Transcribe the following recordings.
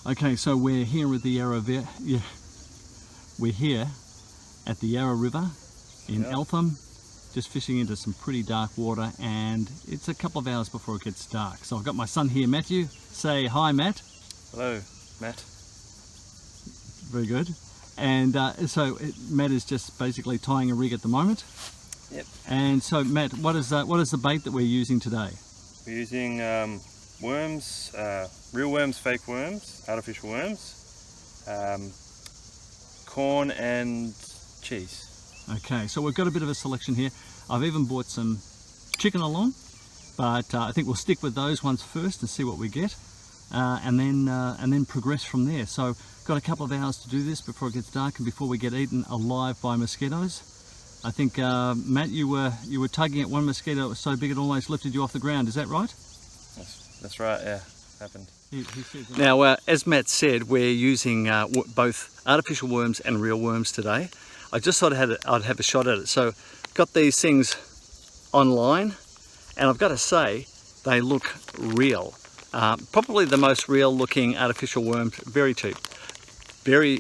Okay, so we're here at the Yarra. We're here at the Yarra River in Eltham, just fishing into some pretty dark water, and it's a couple of hours before it gets dark. So I've got my son here, Matthew. Say hi, Matt. Hello, Matt. Very good. And so Matt is just basically tying a rig at the moment. Yep. And so Matt, what is the bait that we're using today? We're using worms, real worms, fake worms, artificial worms, corn and cheese. Okay, so we've got a bit of a selection here. I've even bought some chicken along, but I think we'll stick with those ones first and see what we get, and then progress from there. So got a couple of hours to do this before it gets dark and before we get eaten alive by mosquitoes. I think Matt, you were tugging at one mosquito that was so big it almost lifted you off the ground. Is that right? That's right. Yeah, happened. Now, as Matt said, we're using both artificial worms and real worms today. I just thought I'd have a shot at it. So, got these things online, and I've got to say, they look real. Probably the most real-looking artificial worms. Very cheap. They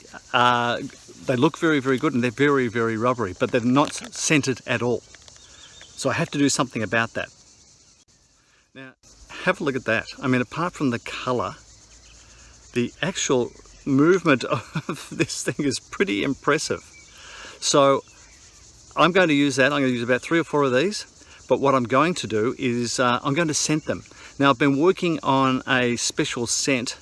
look very, very good, and they're very, very rubbery, but they're not scented at all. So I have to do something about that. Now, have a look at that. I mean, apart from the colour, the actual movement of this thing is pretty impressive. So I'm going to use that. I'm going to use about 3 or 4 of these. But what I'm going to do is I'm going to scent them. Now, I've been working on a special scent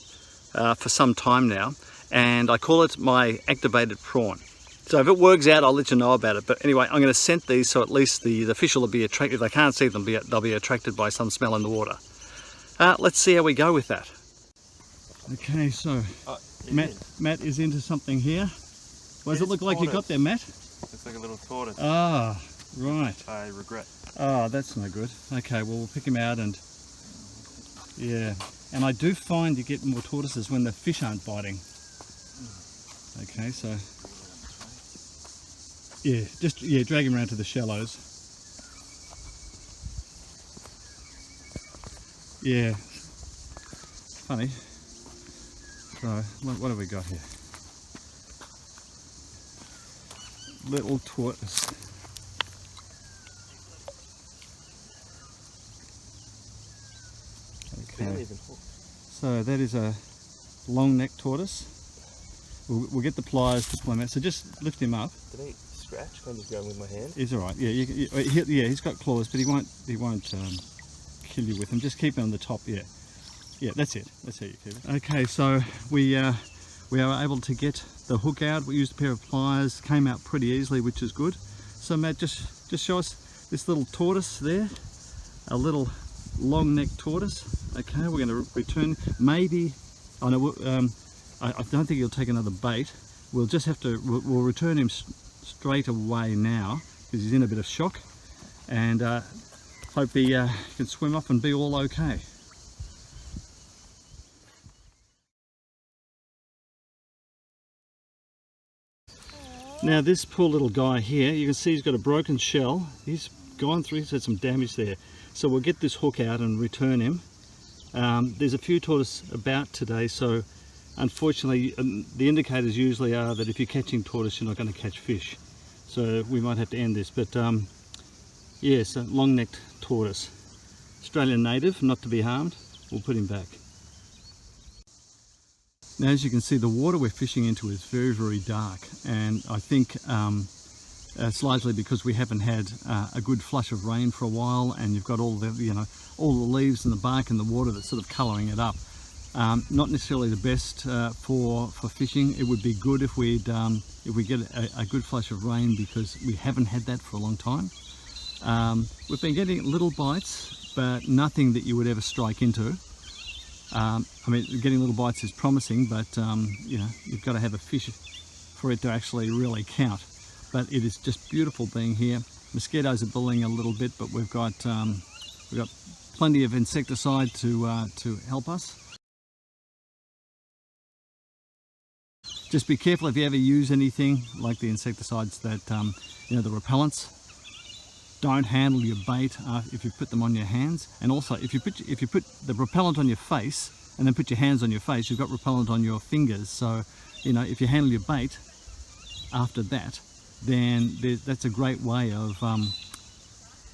for some time now, and I call it my activated prawn. So if it works out, I'll let you know about it. But anyway, I'm going to scent these so at least the fish will be attracted. If they can't see them, they'll be attracted by some smell in the water. Let's see how we go with that. Okay, so Matt is into something here. What does it look like you got there, Matt? Looks like a little tortoise. Ah, right. I regret. Oh, that's no good. Okay, well, we'll pick him out and... Yeah, and I do find you get more tortoises when the fish aren't biting. Okay, so... Yeah, drag him around to the shallows. Yeah, funny. So, what have we got here? Little tortoise. Okay. So that is a long-necked tortoise. We'll get the pliers to pull him out. So just lift him up. Did he scratch? Can I just go with my hand? He's all right. Yeah, yeah. He's got claws, but he won't kill you with them. Just keep him on the top. Yeah, yeah. That's it. That's how you keep it. Okay, so we are able to get the hook out. We used a pair of pliers. Came out pretty easily, which is good. So Matt, just show us this little tortoise there. A little long-necked tortoise. Okay, we're going to return. Maybe I don't think he'll take another bait. We'll just have to. We'll return him straight away now because he's in a bit of shock, and hope he can swim off and be all okay. Now this poor little guy here, you can see he's got a broken shell. He's gone through. He's had some damage there. So we'll get this hook out and return him. There's a few tortoise about today, so unfortunately the indicators usually are that if you're catching tortoise you're not going to catch fish. So we might have to end this, but yes, a long-necked tortoise. Australian native, not to be harmed. We'll put him back. Now as you can see, the water we're fishing into is very, very dark, and I think it's largely because we haven't had a good flush of rain for a while, and you've got all the all the leaves and the bark and the water that's sort of colouring it up. Not necessarily the best for fishing. It would be good if we get a good flush of rain, because we haven't had that for a long time. We've been getting little bites, but nothing that you would ever strike into. I mean, getting little bites is promising, but you've got to have a fish for it to actually really count. But it is just beautiful being here. Mosquitoes are bullying a little bit, but we've got plenty of insecticide to help us. Just be careful if you ever use anything like the insecticides that the repellents. Don't handle your bait if you put them on your hands, and also if you put the repellent on your face, and then put your hands on your face, you've got repellent on your fingers. So, you know, if you handle your bait after that, then that's a great way of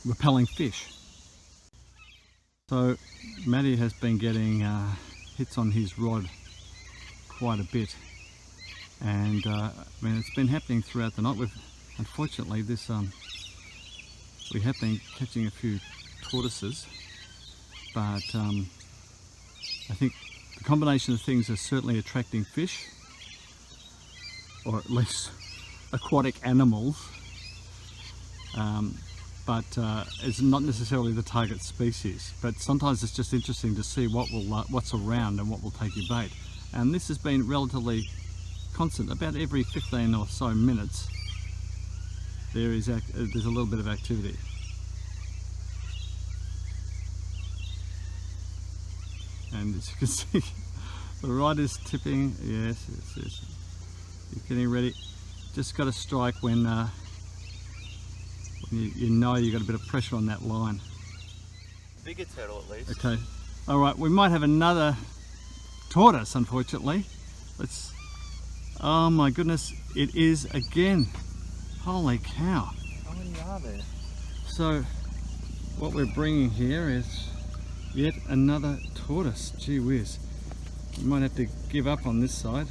repelling fish. So Matty has been getting hits on his rod quite a bit, and I mean, it's been happening throughout the night. Unfortunately, we have been catching a few tortoises, but I think the combination of things is certainly attracting fish, or at least aquatic animals, but it's not necessarily the target species. But sometimes it's just interesting to see what's around and what will take your bait. And this has been relatively constant. About every 15 or so minutes, there's a little bit of activity. And as you can see, the rod is tipping. Yes. You're getting ready. Just got to strike when you know you've got a bit of pressure on that line. Bigger turtle at least. Okay. All right. We might have another tortoise, unfortunately. Oh my goodness! It is again. Holy cow! How many are there? So, what we're bringing here is yet another tortoise. Gee whiz! We might have to give up on this side.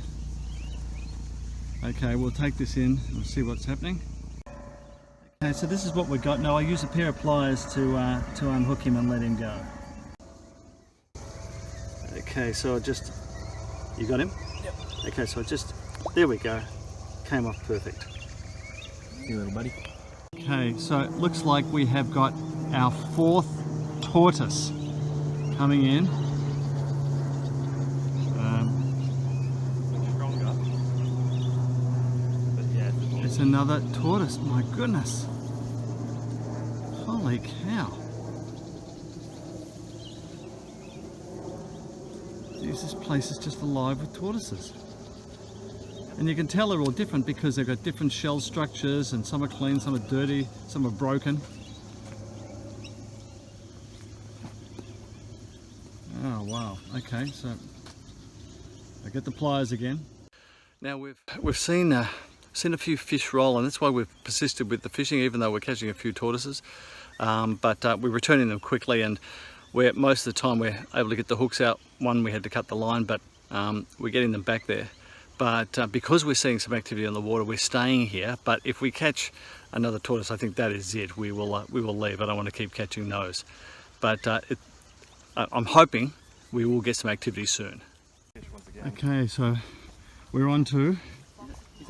Okay, we'll take this in and see what's happening. Okay, so this is what we've got. Now I use a pair of pliers to unhook him and let him go. Okay, so you got him? Yep. Okay, so there we go. Came off perfect. You little buddy. Okay, so it looks like we have got our fourth tortoise coming in. Stronger. But yeah, It's another tortoise. My goodness. Holy cow. Jeez, this place is just alive with tortoises. And you can tell they're all different because they've got different shell structures, and some are clean, some are dirty, some are broken. Oh wow, okay, so I get the pliers again. Now we've seen a few fish roll, and that's why we've persisted with the fishing, even though we're catching a few tortoises. But we're returning them quickly, and most of the time we're able to get the hooks out. One, we had to cut the line, but we're getting them back there. But because we're seeing some activity on the water, we're staying here. But if we catch another tortoise, I think that is it. We will leave. I don't want to keep catching those. But I'm hoping we will get some activity soon. Okay, so we're on to,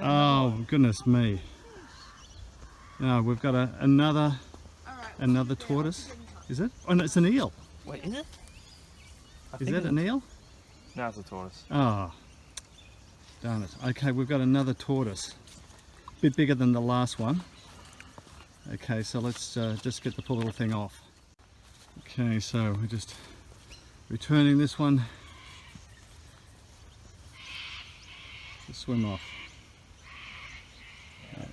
oh goodness me. Now we've got another tortoise. Is it? Oh no, it's an eel. Wait, is it? Is that an eel? No, it's a tortoise. Oh, darn it. Okay, we've got another tortoise. A bit bigger than the last one. Okay, so let's just get the poor little thing off. Okay, so we're just returning this one to swim off. There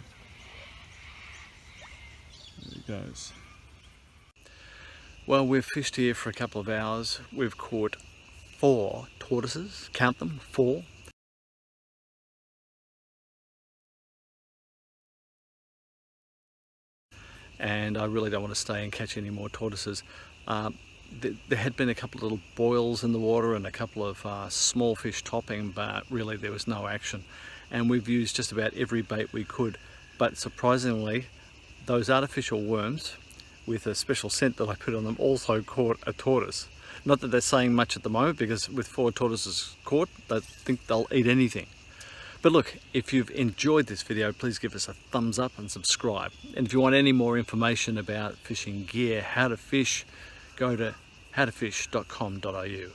he goes. Well, we've fished here for a couple of hours. We've caught 4 tortoises. Count them, 4. And I really don't want to stay and catch any more tortoises. There had been a couple of little boils in the water and a couple of small fish topping, but really there was no action. And we've used just about every bait we could, but surprisingly those artificial worms with a special scent that I put on them also caught a tortoise. Not that they're saying much at the moment, because with 4 tortoises caught, they think they'll eat anything. But look, if you've enjoyed this video, please give us a thumbs up and subscribe. And if you want any more information about fishing gear, how to fish, go to howtofish.com.au.